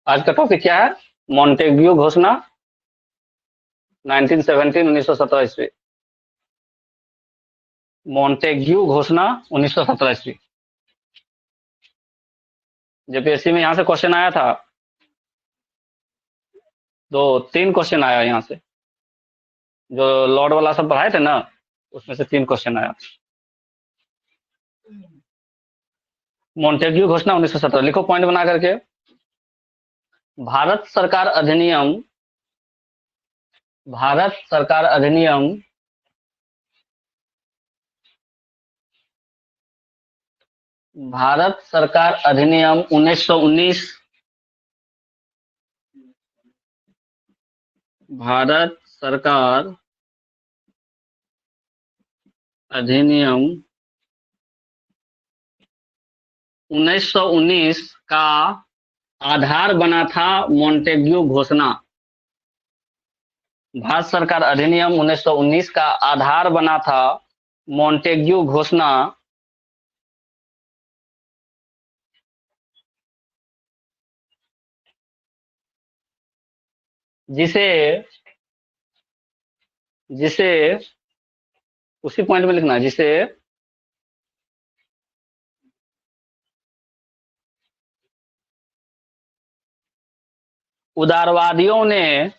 आज का टॉपिक क्या है? मॉन्टेग्यू घोषणा 1917 1917 ईस्वी। मॉन्टेग्यू घोषणा 1917 ईस्वी। जेपीएससी में यहाँ से क्वेश्चन आया था, दो तीन क्वेश्चन आया यहाँ से, जो लॉर्ड वाला सब पढ़ाए थे ना, उसमें से 3 क्वेश्चन आया। मॉन्टेग्यू घोषणा 1917 लिखो पॉइंट बना करके। भारत सरकार अधिनियम, भारत सरकार अधिनियम भारत सरकार अधिनियम 1919, भारत सरकार अधिनियम 1919 का आधार बना था मॉन्टेग्यू घोषणा। भारत सरकार अधिनियम 1919 का आधार बना था मॉन्टेग्यू घोषणा, जिसे जिसे उसी पॉइंट में लिखना है, जिसे उदारवादियों ने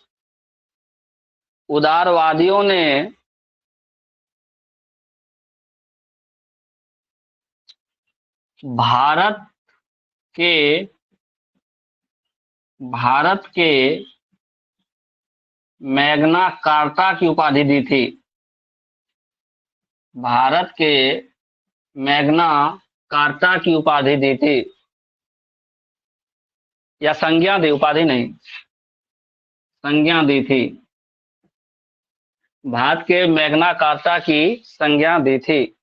भारत के मैग्ना कार्टा की उपाधि दी थी। भारत के मैग्ना कार्टा की उपाधि दी थी, या संज्ञा दी, उपाधि नहीं, संज्ञा दी थी। भारत के मैग्ना कार्टा की संज्ञा दी थी।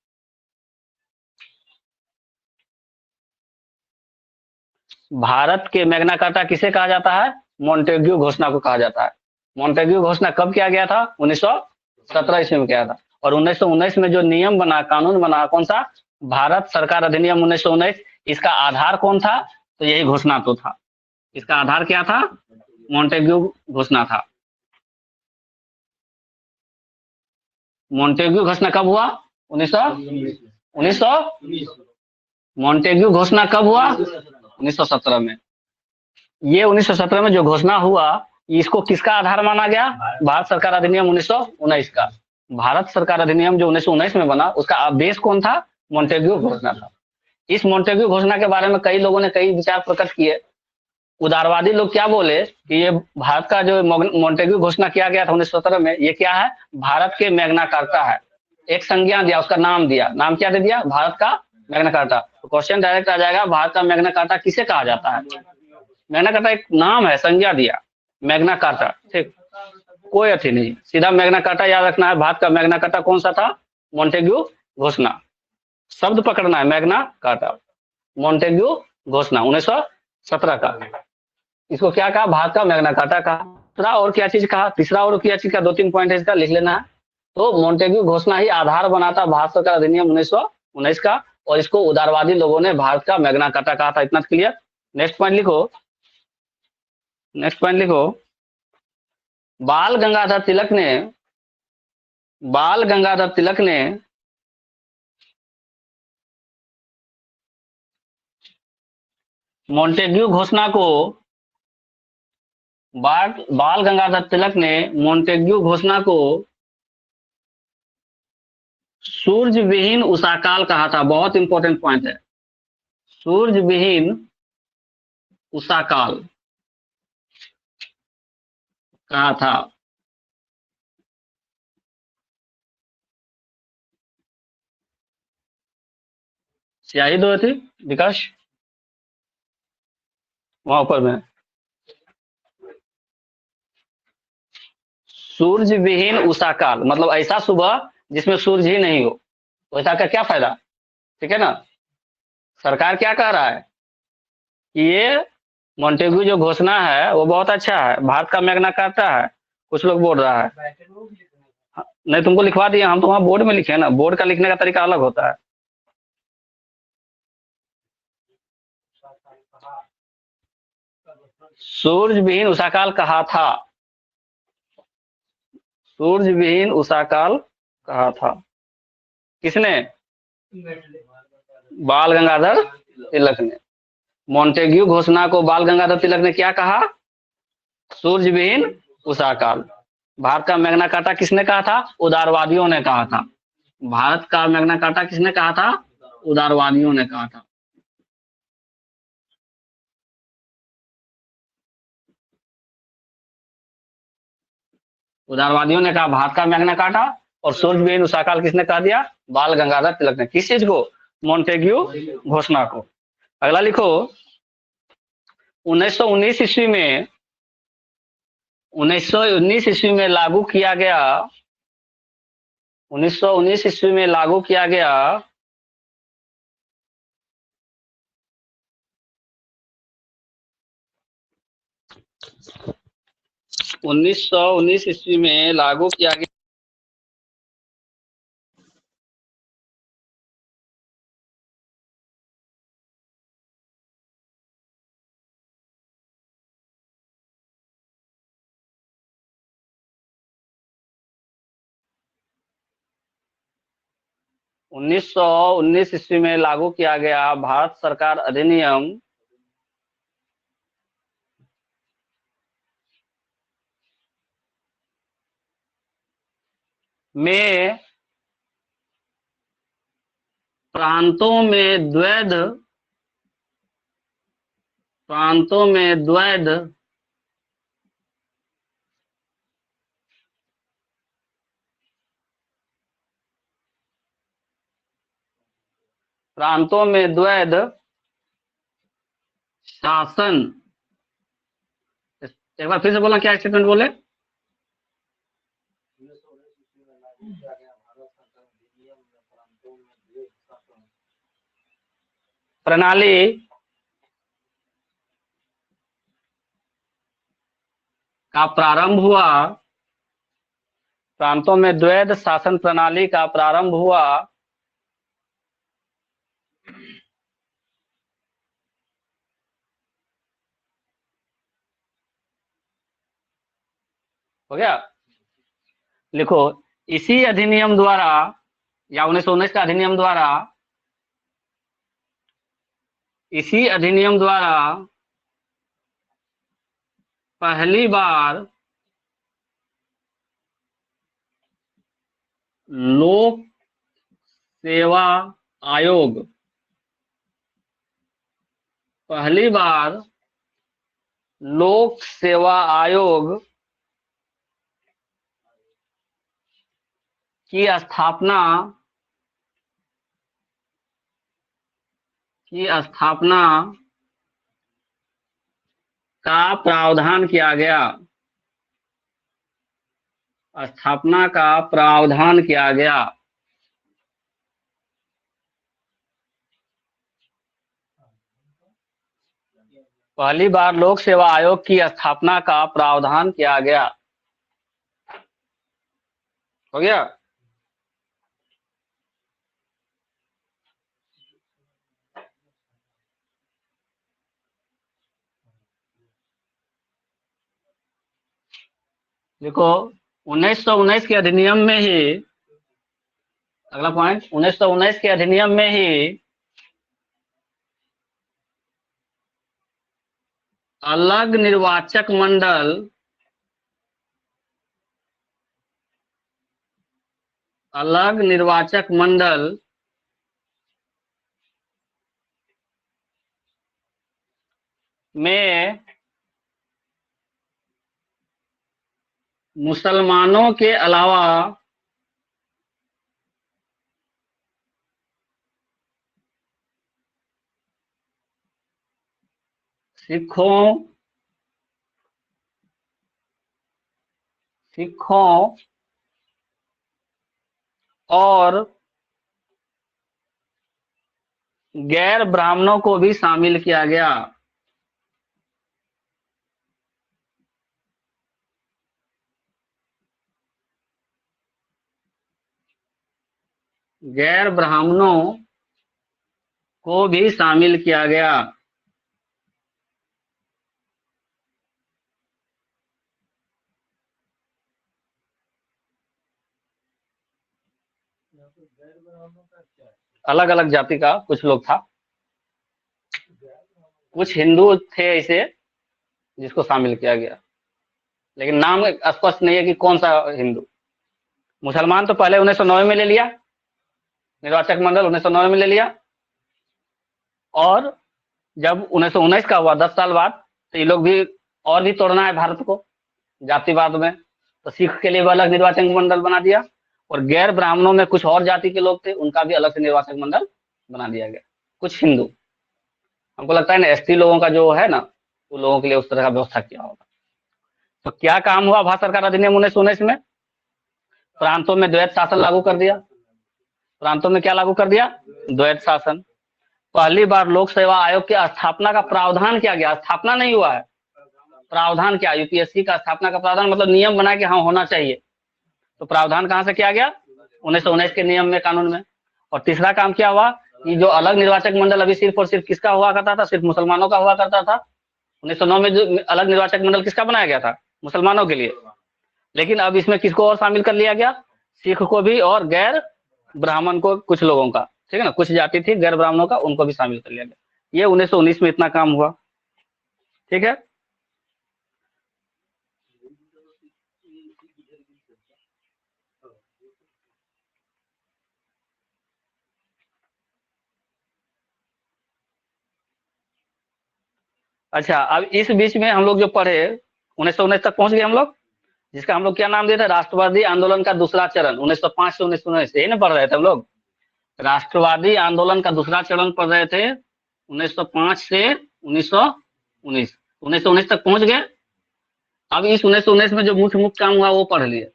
भारत के मैग्ना कार्टा किसे कहा जाता है? मॉन्टेग्यू घोषणा को कहा जाता है। मॉन्टेग्यू घोषणा कब किया गया था? 1917 ईस्वी में किया था। और 1919 में जो नियम बना, कानून बना, कौन सा? भारत सरकार अधिनियम 1919। इसका आधार कौन था? तो यही घोषणा तो था। इसका आधार क्या था? मॉन्टेग्यू घोषणा था। मॉन्टेग्यू घोषणा कब हुआ? 1900 मॉन्टेग्यू घोषणा कब हुआ? 1917 में। ये 1917 में जो घोषणा हुआ, इसको किसका आधार माना गया? भारत सरकार अधिनियम 1919 का। भारत सरकार अधिनियम जो 1919 में बना, उसका बेस कौन था? मॉन्टेग्यू घोषणा था। इस मॉन्टेग्यू घोषणा के बारे में कई लोगों ने कई विचार प्रकट किए। उदारवादी लोग क्या बोले कि ये भारत का जो मॉन्टेग्यू घोषणा किया गया था 1917 में, ये क्या है? भारत के मैग्ना कार्टा है। एक संज्ञा दिया, उसका नाम दिया। नाम क्या दे दिया? भारत का मैग्ना कार्टा। तो क्वेश्चन डायरेक्ट आ जाएगा, भारत का मैग्ना कार्टा किसे कहा जाता है? मैग्ना कार्टा एक नाम है, संज्ञा दिया, मैग्ना कार्टा। ठीक, कोई अथी नहीं, सीधा मैग्ना कार्टा याद रखना है। भारत का मैग्ना कार्टा कौन सा था? मॉन्टेग्यू घोषणा। शब्द पकड़ना है, मैग्ना कार्टा, मॉन्टेग्यू घोषणा 1917 का। इसको क्या कहा? भारत का मैग्ना कार्टा कहा। तीसरा और क्या चीज कहा? तीसरा और क्या चीज का? 2-3 पॉइंट है, इसका लिख लेना है। तो मॉन्टेग्यू घोषणा ही आधार बनाता भारत सरकार अधिनियम 1919 का, और इसको उदारवादी लोगों ने भारत का मैग्ना कार्टा कहा था। इतना क्लियर? नेक्स्ट पॉइंट लिखो, नेक्स्ट पॉइंट लिखो। बाल गंगाधर तिलक ने मॉन्टेग्यू घोषणा को, बाल गंगाधर तिलक ने मॉन्टेग्यू घोषणा को सूर्य विहीन उषाकाल कहा था। बहुत इंपॉर्टेंट पॉइंट है, सूर्य विहीन उषाकाल कहा था। स्याही दो थी विकास, वहां ऊपर में। सूर्य विहीन उषाकाल मतलब ऐसा सुबह जिसमें सूर्य ही नहीं हो, वैसा का क्या फायदा? ठीक है ना? सरकार क्या कह रहा है कि ये मॉन्टेग्यू जो घोषणा है वो बहुत अच्छा है, भारत का मैग्ना कार्टा है। कुछ लोग बोल रहा है नहीं, तुमको लिखवा दिया हम, तो वहां बोर्ड में लिखे ना, बोर्ड का लिखने का तरीका अलग होता है। सूर्य विहीन उषा काल कहा था? सूर्य विहीन उषा काल कहा था किसने? बाल गंगाधर तिलक ने। मॉन्टेग्यू घोषणा को बाल गंगाधर तिलक ने क्या कहा? सूर्य विहीन उषा काल। भारत का मैग्ना कार्टा किसने कहा था? उदारवादियों ने कहा था। भारत का मैग्ना कार्टा किसने कहा था? उदारवादियों ने कहा था। उदारवादियों ने कहा भारत का मैग्ना कार्टा, और सूर्य विहीन उषा काल किसने कहा दिया? बाल गंगाधर तिलक ने। किस चीज को? मॉन्टेग्यू घोषणा को। अगला लिखो, 1919 ईस्वी में 1919 ईस्वी में लागू किया गया 1919 ईस्वी में लागू किया गया 1919 ईस्वी में लागू किया गया 1919 ईस्वी में लागू किया गया भारत सरकार अधिनियम में प्रांतों में द्वैध प्रांतों में द्वैध प्रांतों में द्वैध शासन, एक बार फिर से बोला, क्या स्टेटमेंट बोले? प्रणाली का प्रारंभ हुआ, प्रांतों में द्वैध शासन प्रणाली का प्रारंभ हुआ हो गया। लिखो, इसी अधिनियम द्वारा या 1919 का अधिनियम द्वारा, इसी अधिनियम द्वारा पहली बार लोक सेवा आयोग पहली बार लोक सेवा आयोग की स्थापना का प्रावधान किया गया। स्थापना का प्रावधान किया गया। पहली बार लोक सेवा आयोग की स्थापना का प्रावधान किया गया। हो गया। देखो, 1919 के अधिनियम में ही, अगला पॉइंट, 1919 के अधिनियम में ही अलग निर्वाचक मंडल में मुसलमानों के अलावा सिखों और गैर ब्राह्मणों को भी शामिल किया गया। गैर ब्राह्मणों को भी शामिल किया गया। अलग अलग जाति का कुछ लोग था, कुछ हिंदू थे ऐसे जिसको शामिल किया गया, लेकिन नाम स्पष्ट नहीं है कि कौन सा हिंदू। मुसलमान तो पहले 1909 में ले लिया, निर्वाचक मंडल 1909 में ले लिया, और जब 1919 का हुआ 10 साल बाद, तो ये लोग भी और भी तोड़ना है भारत को जातिवाद में, तो सिख के लिए भी अलग निर्वाचक मंडल बना दिया, और गैर ब्राह्मणों में कुछ और जाति के लोग थे उनका भी अलग से निर्वाचक मंडल बना दिया गया। कुछ हिंदू, हमको लगता है ना एसटी लोगों का जो है ना, वो लोगों के लिए उस तरह का व्यवस्था किया होगा। तो क्या काम हुआ भारत सरकार अधिनियम 1919 में? प्रांतों में द्वैत शासन लागू कर दिया। प्रांतों में क्या लागू कर दिया? द्वैत शासन। पहली बार लोक सेवा आयोग की स्थापना का प्रावधान किया गया, स्थापना नहीं हुआ है, प्रावधान क्या, यूपीएससी का स्थापना का प्रावधान मतलब नियम बना कि हाँ होना चाहिए। तो प्रावधान कहां से किया गया? 1919 के नियम में, कानून में। और तीसरा काम क्या हुआ कि जो अलग निर्वाचक मंडल अभी सिर्फ और सिर्फ किसका हुआ करता था? सिर्फ मुसलमानों का हुआ करता था। 1909 में जो अलग निर्वाचक मंडल किसका बनाया गया था? मुसलमानों के लिए। लेकिन अब इसमें किसको और शामिल कर लिया गया? सिख को भी, और गैर ब्राह्मण को, कुछ लोगों का, ठीक है ना, कुछ जाति थी गैर ब्राह्मणों का, उनको भी शामिल कर लिया गया। ये 1919 में इतना काम हुआ, ठीक है। अच्छा, अब इस बीच में हम लोग जो पढ़े 1919 तक पहुंच गए हम लोग, जिसका हम लोग क्या नाम दिया था? राष्ट्रवादी आंदोलन का दूसरा चरण, 1905 से 1919, यही ना पढ़ रहे थे हम लोग? राष्ट्रवादी आंदोलन का दूसरा चरण पढ़ रहे थे 1905 से 1919, 1919 तक पहुंच गए। अब इस 1919 में जो मुख्य मुख्य काम हुआ वो पढ़ लिए,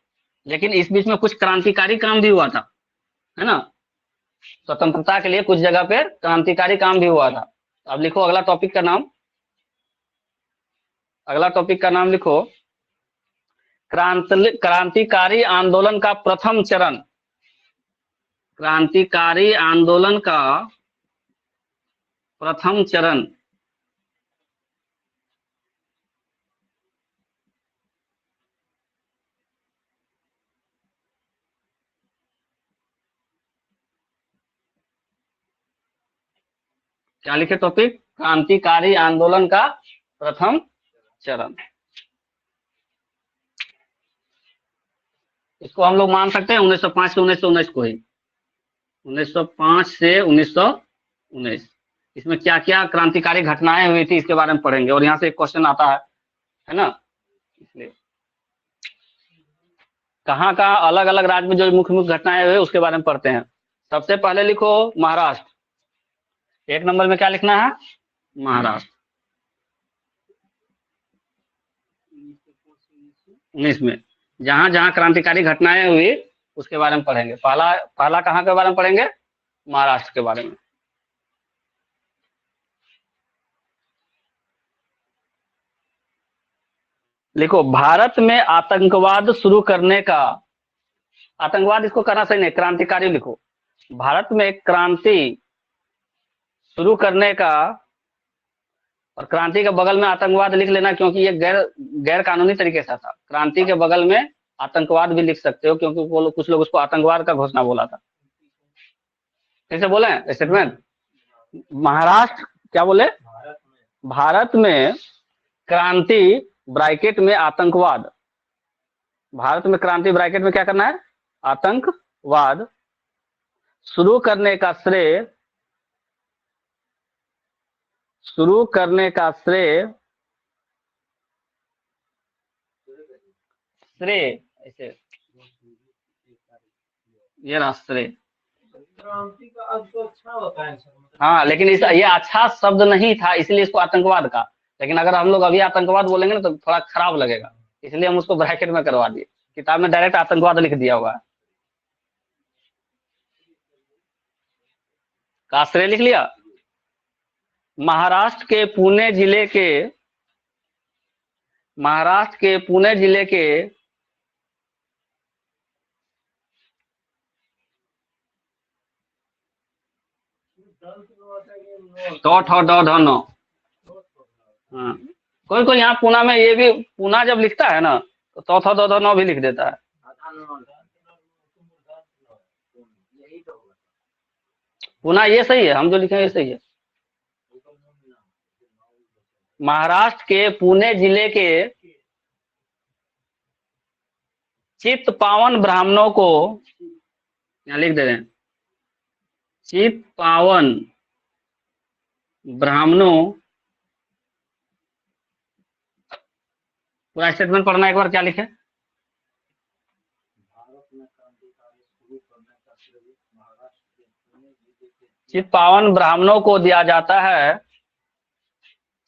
लेकिन इस बीच में कुछ क्रांतिकारी काम भी हुआ था, है ना। स्वतंत्रता के लिए कुछ जगह पे क्रांतिकारी काम भी हुआ था। अब लिखो अगला टॉपिक का नाम, अगला टॉपिक का नाम लिखो, क्रांतिकारी आंदोलन का प्रथम चरण। क्रांतिकारी आंदोलन का प्रथम चरण। क्या लिखे टॉपिक? क्रांतिकारी आंदोलन का प्रथम चरण। इसको हम लोग मान सकते हैं 1905 से 1919 को ही, 1905 से 1919। इसमें क्या क्या क्रांतिकारी घटनाएं हुई थी इसके बारे में पढ़ेंगे, और यहाँ से एक क्वेश्चन आता है ना, इसलिए कहाँ कहाँ अलग अलग राज्य में जो मुख्य मुख्य घटनाएं हुई उसके बारे में पढ़ते हैं। सबसे पहले लिखो महाराष्ट्र, एक नंबर में क्या लिखना है? महाराष्ट्र। 19 में जहां जहां क्रांतिकारी घटनाएं हुई उसके बारे में पढ़ेंगे। पहला पहला कहाँ के बारे में पढ़ेंगे? महाराष्ट्र के बारे में। लिखो भारत में आतंकवाद शुरू करने का, आतंकवाद इसको करना सही नहीं, क्रांतिकारी लिखो। भारत में क्रांति शुरू करने का, और क्रांति के बगल में आतंकवाद लिख लेना, क्योंकि ये गैर कानूनी तरीके से था। क्रांति के बगल में आतंकवाद भी लिख सकते हो, क्योंकि वो कुछ लोग उसको आतंकवाद का घोषणा बोला था। कैसे बोले स्टेटमेंट? महाराष्ट्र क्या बोले? भारत में क्रांति ब्रैकेट में आतंकवाद, भारत में क्रांति ब्रैकेट में क्या करना है? आतंकवाद शुरू करने का श्रेय, शुरू करने का श्रेय, श्रेय ऐसे, ये रहा श्रेय। क्रांति का अर्थ तो अच्छा होता है सर, हाँ, लेकिन ये अच्छा शब्द नहीं था, इसलिए इसको आतंकवाद का। लेकिन अगर हम लोग अभी आतंकवाद बोलेंगे ना तो थोड़ा खराब लगेगा, इसलिए हम उसको ब्रैकेट में करवा दिए। किताब में डायरेक्ट आतंकवाद लिख दिया हुआ है। का श्रेय लिख लिया। महाराष्ट्र के पुणे जिले के, महाराष्ट्र के पुणे जिले के हाँ, कोई कोई यहाँ पूना में ये भी, पूना जब लिखता है ना तो चौथा दो नौ भी लिख देता है। पुणे ये सही है, हम जो लिखे हैं ये सही है। महाराष्ट्र के पुणे जिले के चित्पावन ब्राह्मणों को, यहाँ लिख दे रहे हैं, चित्पावन ब्राह्मणों, पूरा स्टेटमेंट पढ़ना एक बार, क्या लिखे? चित्पावन ब्राह्मणों को दिया जाता है,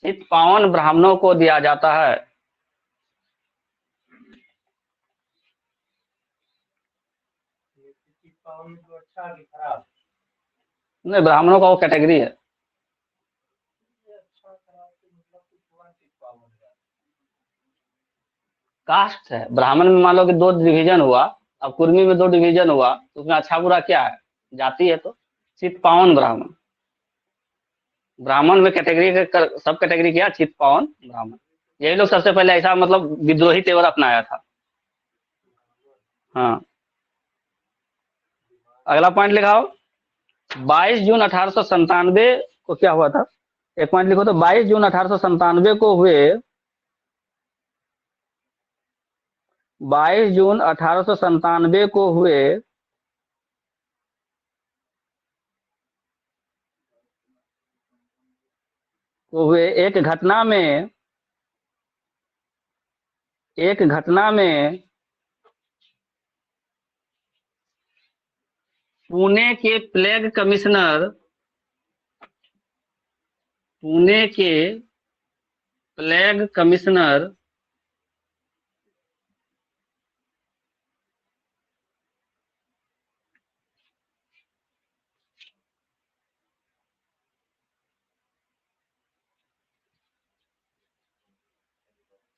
चित्पावन ब्राह्मणों को दिया जाता है। चित्पावन को अच्छा कि खराब? नहीं, ब्राह्मणों का वो कैटेगरी है। अच्छा खराब तो मतलब कि पूरा चित्पावन है। कास्ट है। ब्राह्मण में मान लो कि 2 डिवीजन हुआ, अब कुर्मी में 2 डिवीजन हुआ, तो उसमें अच्छा बुरा क्या है? जाति है। तो चित्पावन ब्राह्मण, ब्राह्मण में कैटेगरी सब कैटेगरी क्या? चित्पावन ब्राह्मण। यही लोग सबसे पहले ऐसा मतलब विद्रोही तेवर अपनाया था। हाँ, अगला पॉइंट लिखाओ। 22 जून 1897 को क्या हुआ था? एक पॉइंट लिखो तो 22 जून 1897 को हुए, 22 जून 1897 को हुए एक घटना में पुणे के प्लेग कमिश्नर, पुणे के प्लेग कमिश्नर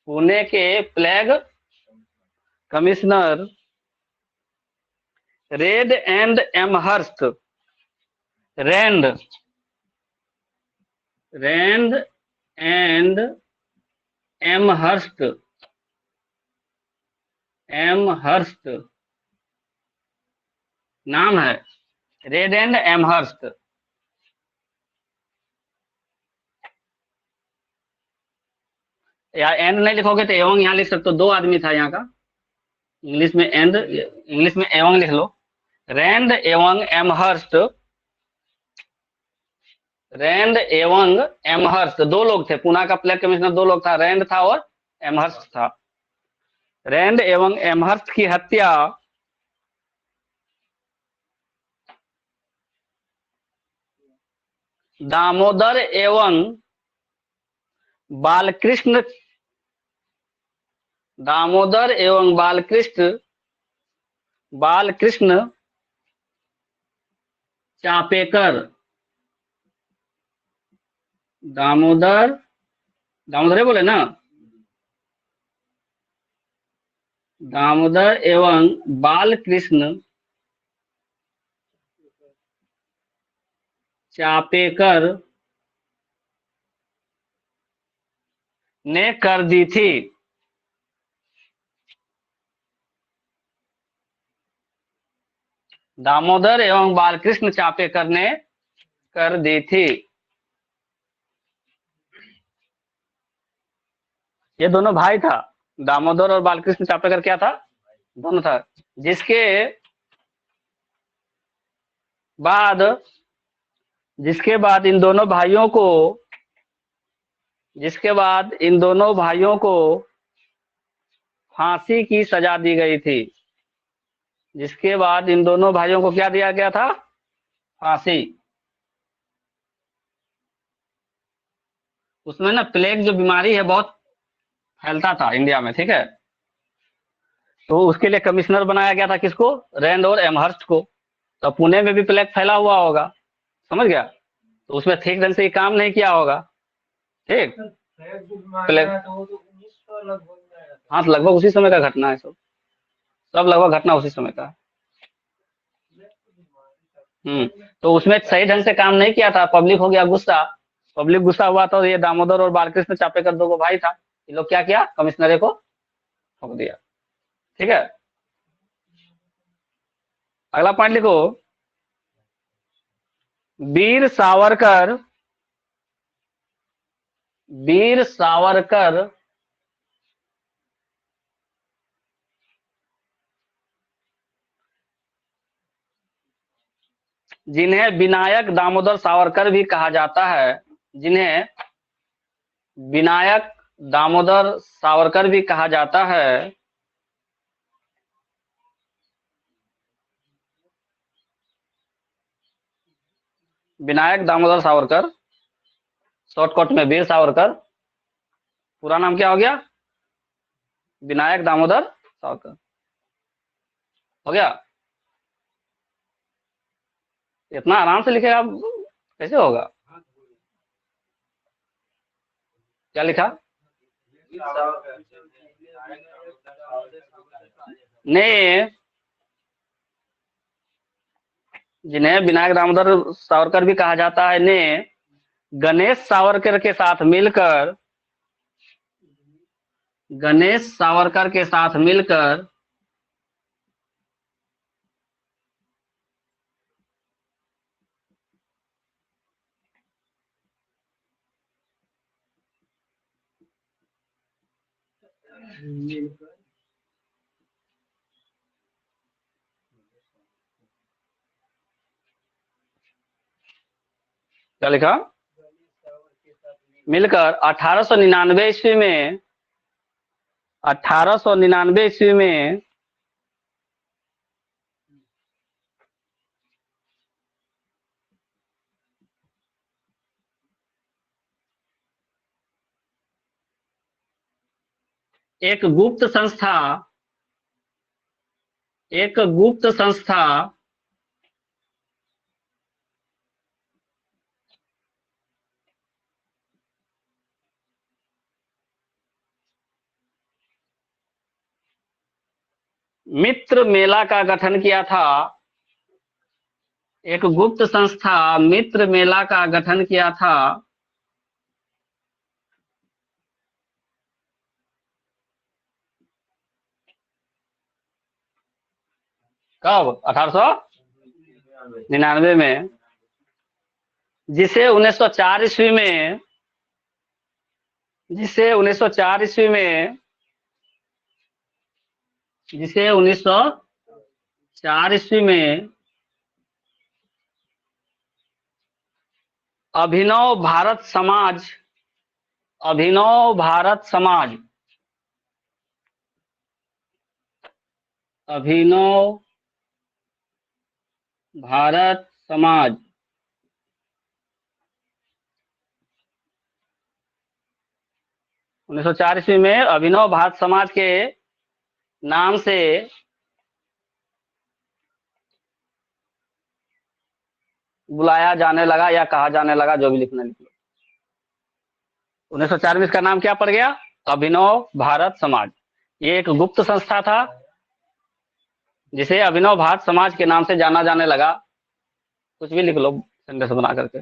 पुणे के plague commissioner red and Amherst, Rand and Amherst नाम है, रेड एंड एमहर्स्ट। यार एंड नहीं लिखोगे तो एवं यहाँ लिख सकते हो, 2 आदमी था यहाँ का। इंग्लिश में एंड, इंग्लिश में एवं लिख लो। रैंड एवं एमहर्स्ट, रैंड एवं एमहर्स्ट 2 लोग थे। पुणे का प्लेग कमिश्नर 2 लोग था, रैंड था और एमहर्स्ट था। रैंड एवं एमहर्स्ट की हत्या दामोदर एवं बालकृष्ण, दामोदर एवं बालकृष्ण चापेकर, दामोदर ही बोले ना, दामोदर एवं बालकृष्ण चापेकर ने कर दी थी। दामोदर एवं बालकृष्ण चापेकर ने कर दी थी। ये दोनों भाई था, दामोदर और बालकृष्ण चापेकर क्या था? दोनों था। जिसके बाद इन दोनों भाइयों को फांसी की सजा दी गई थी। जिसके बाद इन दोनों भाइयों को क्या दिया गया था? फांसी। उसमें ना प्लेग जो बीमारी है बहुत फैलता था इंडिया में, ठीक है। तो उसके लिए कमिश्नर बनाया गया था किसको? रैंड और एमहर्स्ट को। तो पुणे में भी प्लेग फैला हुआ होगा, समझ गया? तो उसमें ठीक ढंग से काम नहीं किया होगा, ठीक। प्लेग, हाँ, तो लगभग उसी समय का घटना है। सब लगभग घटना उसी समय का है। तो उसमें सही ढंग से काम नहीं किया था, पब्लिक हो गया गुस्सा। पब्लिक गुस्सा हुआ तो ये दामोदर और बालकृष्ण चापेकर 2 भाई था, ये लोग क्या किया? कमिश्नरे को ठोक दिया, ठीक है। अगला पॉइंट लिखो। वीर सावरकर, वीर सावरकर जिन्हें विनायक दामोदर सावरकर भी कहा जाता है, जिन्हें विनायक दामोदर सावरकर भी कहा जाता है, विनायक दामोदर सावरकर, शॉर्टकट में वीर सावरकर, पूरा नाम क्या हो गया? विनायक दामोदर सावरकर। हो गया? इतना आराम से लिखेगा कैसे होगा? क्या लिखा? ने जिन्हें विनायक दामोदर सावरकर भी कहा जाता है, ने गणेश सावरकर के साथ मिलकर, गणेश सावरकर के साथ मिलकर क्या लिखा? मिलकर 1899 ईस्वी में, 1899 ईस्वी में एक गुप्त संस्था, एक गुप्त संस्था मित्र मेला का गठन किया था, एक गुप्त संस्था मित्र मेला का गठन किया था, कब? 1899 में, जिसे 1904 ईस्वी में, जिसे 1904 ईस्वी में, जिसे 1904 ईस्वी में अभिनव भारत समाज, अभिनव भारत समाज, अभिनव भारत समाज 1904 ईस्वी में अभिनव भारत समाज के नाम से बुलाया जाने लगा या कहा जाने लगा, जो भी लिखना लिख लो। 1904 में इसका नाम क्या पड़ गया? अभिनव भारत समाज। ये एक गुप्त संस्था था जिसे अभिनव भारत समाज के नाम से जाना जाने लगा। कुछ भी लिख लो सेंटेंस बना करके।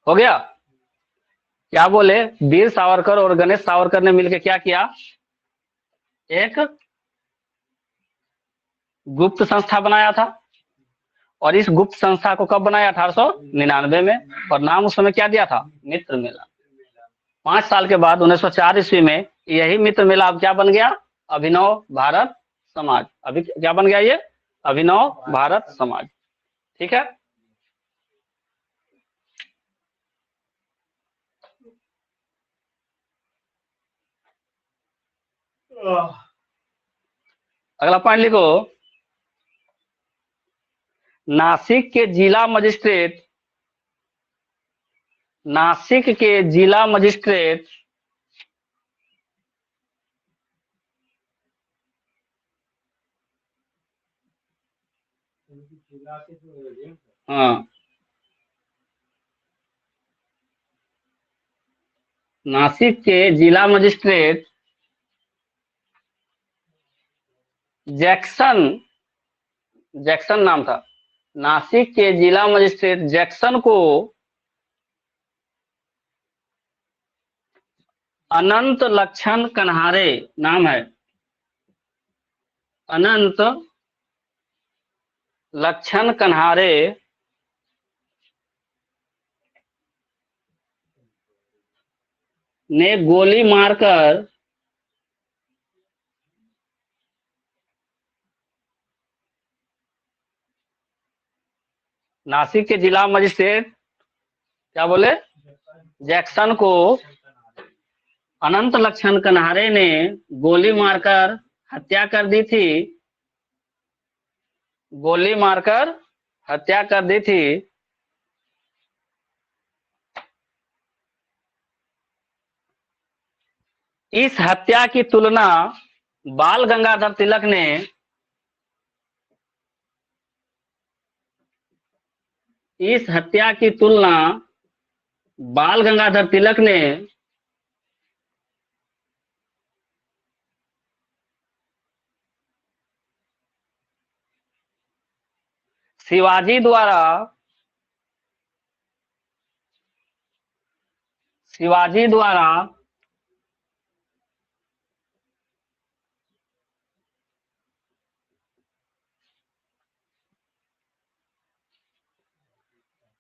हो गया? क्या बोले? वीर सावरकर और गणेश सावरकर ने मिलकर क्या किया? एक गुप्त संस्था बनाया था। और इस गुप्त संस्था को कब बनाया? 1899 में। और नाम उस समय क्या दिया था? मित्र मेला। 5 साल के बाद 1904 ईस्वी में यही मित्र मेला अब क्या बन गया? अभिनव भारत समाज। अभी क्या बन गया? ये अभिनव भारत समाज। ठीक है? अगला पॉइंट लिखो। नासिक के जिला मजिस्ट्रेट, नासिक के जिला मजिस्ट्रेट हाँ, नासिक के जिला मजिस्ट्रेट जैक्सन, जैक्सन नाम था। नासिक के जिला मजिस्ट्रेट जैक्सन को अनंत लक्षण कन्हारे नाम है, अनंत लक्षण कन्हारे ने गोली मारकर नासिक के जिला मजिस्ट्रेट क्या बोले जैक्सन को अनंत लक्षण कन्हारे ने गोली मारकर हत्या कर दी थी, गोली मारकर हत्या कर दी थी। इस हत्या की तुलना बाल गंगाधर तिलक ने इस हत्या की तुलना बाल गंगाधर तिलक ने शिवाजी द्वारा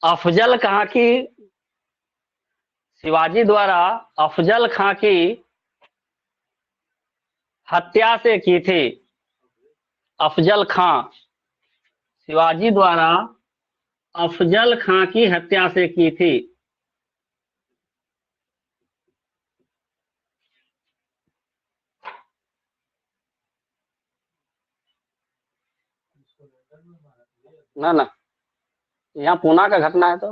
अफजल खां की शिवाजी द्वारा अफजल खां की हत्या से की थी। अफजल खां शिवाजी द्वारा अफजल खां की हत्या से की थी। ना ना, यहाँ पूना का घटना है तो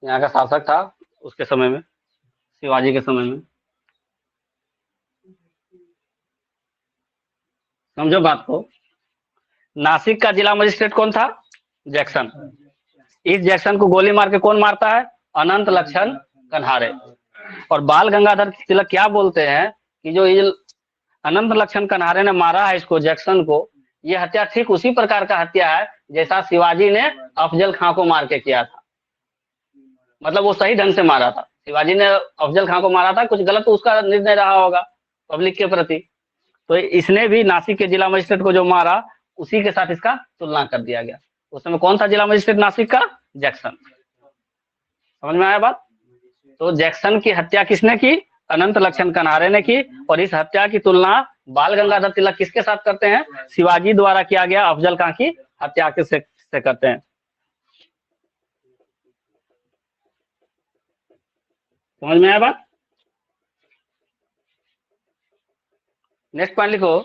यहाँ का शासक था उसके समय में, शिवाजी के समय में। समझो बात को। नासिक का जिला मजिस्ट्रेट कौन था? जैक्सन। इस जैक्सन को गोली मार के कौन मारता है? अनंत लक्षण कन्हारे। और बाल गंगाधर तिलक क्या बोलते हैं कि जो ये अनंत लक्षण कन्हारे ने मारा है इसको, जैक्सन को, ये हत्या ठीक उसी प्रकार का हत्या है जैसा शिवाजी ने अफजल खां को मार के किया था। मतलब वो सही ढंग से मारा था। शिवाजी ने अफजल खां को मारा था, कुछ गलत तो उसका निर्णय रहा होगा पब्लिक के प्रति, तो इसने भी नासिक के जिला मजिस्ट्रेट को जो मारा उसी के साथ इसका तुलना कर दिया गया। उस समय कौन था जिला मजिस्ट्रेट नासिक का? जैक्सन। समझ में आया बात? तो जैक्सन की हत्या किसने की? अनंत लक्षण कन्हारे ने की। और इस हत्या की तुलना बाल गंगाधर तिलक किसके साथ करते हैं? शिवाजी द्वारा किया गया अफजल खां की हत्या से करते हैं। समझ में आया बात? नेक्स्ट पॉइंट लिखो।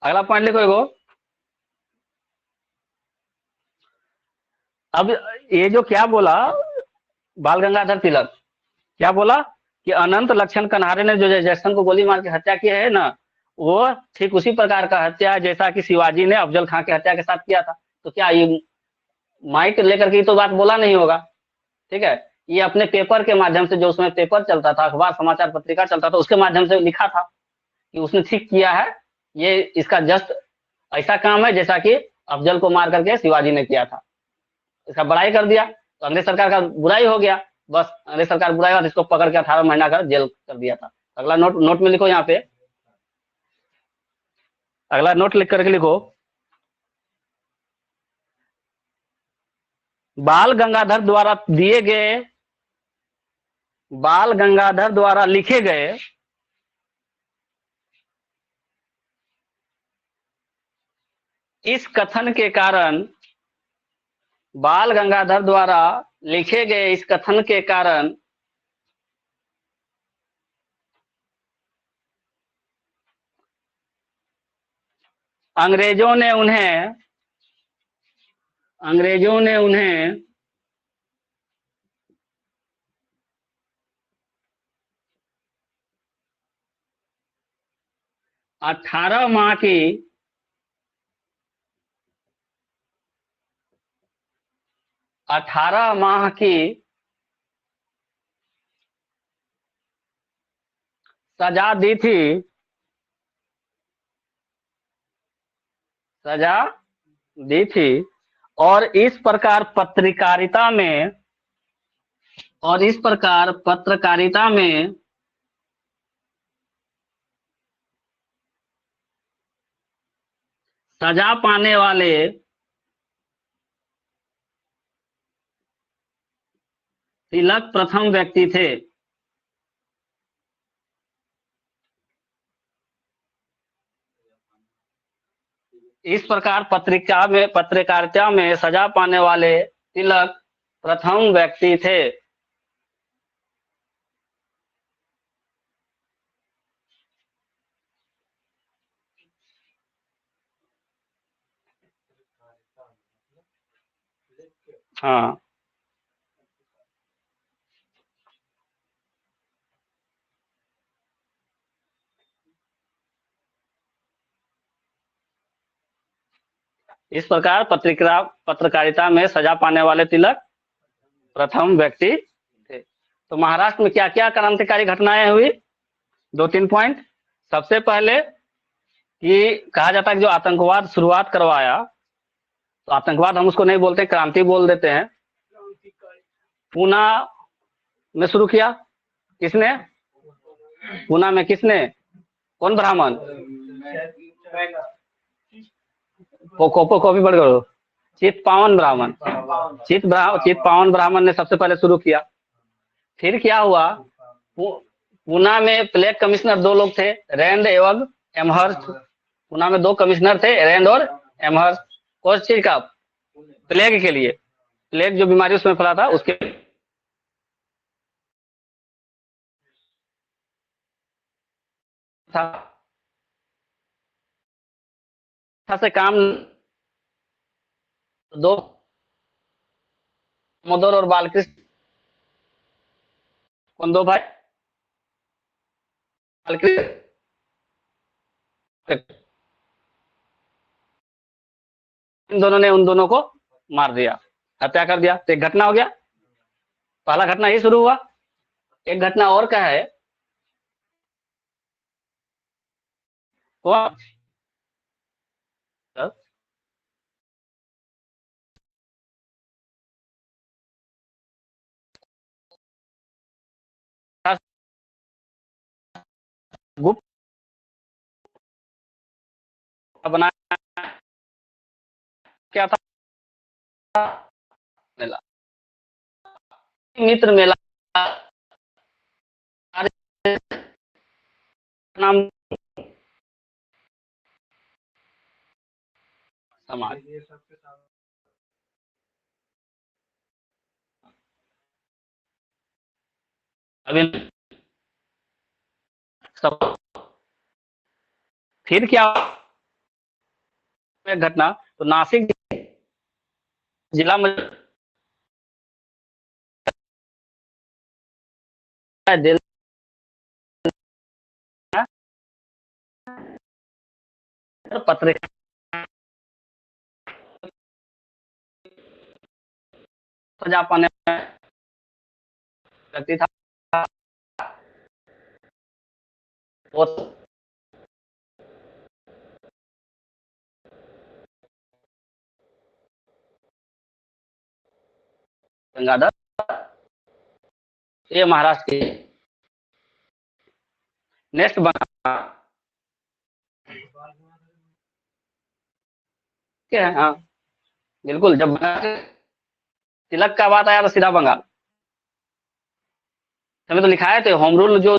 अगला पॉइंट लिखो एगो। अब ये जो क्या बोला बाल गंगाधर तिलक, क्या बोला कि अनंत लक्षण कन्हारे ने जो जैक्सन को गोली मार के हत्या की है ना, वो ठीक उसी प्रकार का हत्या है जैसा कि शिवाजी ने अफजल खां की हत्या के साथ किया था। तो क्या ये माइक लेकर के तो बात बोला नहीं होगा, ठीक है? ये अपने पेपर के माध्यम से, जो उसमें पेपर चलता था, अखबार समाचार पत्रिका चलता था, उसके माध्यम से लिखा था कि उसने ठीक किया है, ये इसका जस्ट ऐसा काम है जैसा कि अफजल को मार करके शिवाजी ने किया था। इसका बड़ाई कर दिया तो अंग्रेज सरकार का बुराई हो गया। बस अंग्रेज सरकार बुराई और इसको पकड़ के 18 महीना का जेल कर दिया था। अगला नोट में लिखो, यहाँ पे अगला नोट लिख करके लिखो। बाल गंगाधर द्वारा दिए गए, बाल गंगाधर द्वारा लिखे गए इस कथन के कारण, बाल गंगाधर द्वारा लिखे गए इस कथन के कारण अंग्रेजों ने उन्हें 18 माह की सजा दी थी, सजा दी थी और इस प्रकार पत्रकारिता में सजा पाने वाले तिलक प्रथम व्यक्ति थे। इस प्रकार पत्रकारिता में सजा पाने वाले तिलक प्रथम व्यक्ति थे। हाँ, इस प्रकार पत्रकारिता में सजा पाने वाले तिलक प्रथम व्यक्ति थे। तो महाराष्ट्र में क्या क्या क्रांतिकारी घटनाएं हुई? 2-3 पॉइंट। सबसे पहले कि कहा जाता है कि जो आतंकवाद शुरुआत करवाया, तो आतंकवाद हम उसको नहीं बोलते, क्रांति बोल देते हैं। पूना में शुरू किया किसने? पूना में किसने? कौन ब्राह्मण? कॉपी पढ़ करो। चित्पावन ब्राह्मण ने सबसे पहले शुरू किया। फिर क्या हुआ? पूना में प्लेग कमिश्नर 2 लोग थे, रैंड एवं एमहर्स्ट। पूना में 2 कमिश्नर थे, रैंड और एमहर्स्ट। कौन चीज का? प्लेग के लिए। प्लेग जो बीमारी उसमें फैला था उसके से काम 2 दामोदर और बालकृष्ण, कौन 2 भाई? बालकृष्ण, इन दोनों ने उन दोनों को मार दिया, हत्या कर दिया। तो एक घटना हो गया, पहला घटना ये शुरू हुआ। एक घटना और क्या है? गुप्त बनाया क्या था? मेला, मित्र मेला नाम समाज। अभी सब फिर क्या घटना? तो नासिक जिला में पत्रिका सजा पाने व्यक्ति था, वो गंगाधर। ये महाराष्ट्र की। नेक्स्ट बना क्या है? हाँ बिल्कुल, जब तिलक का बात आया तो सीधा बंगाल। हमें तो लिखा है तो होम रूल जो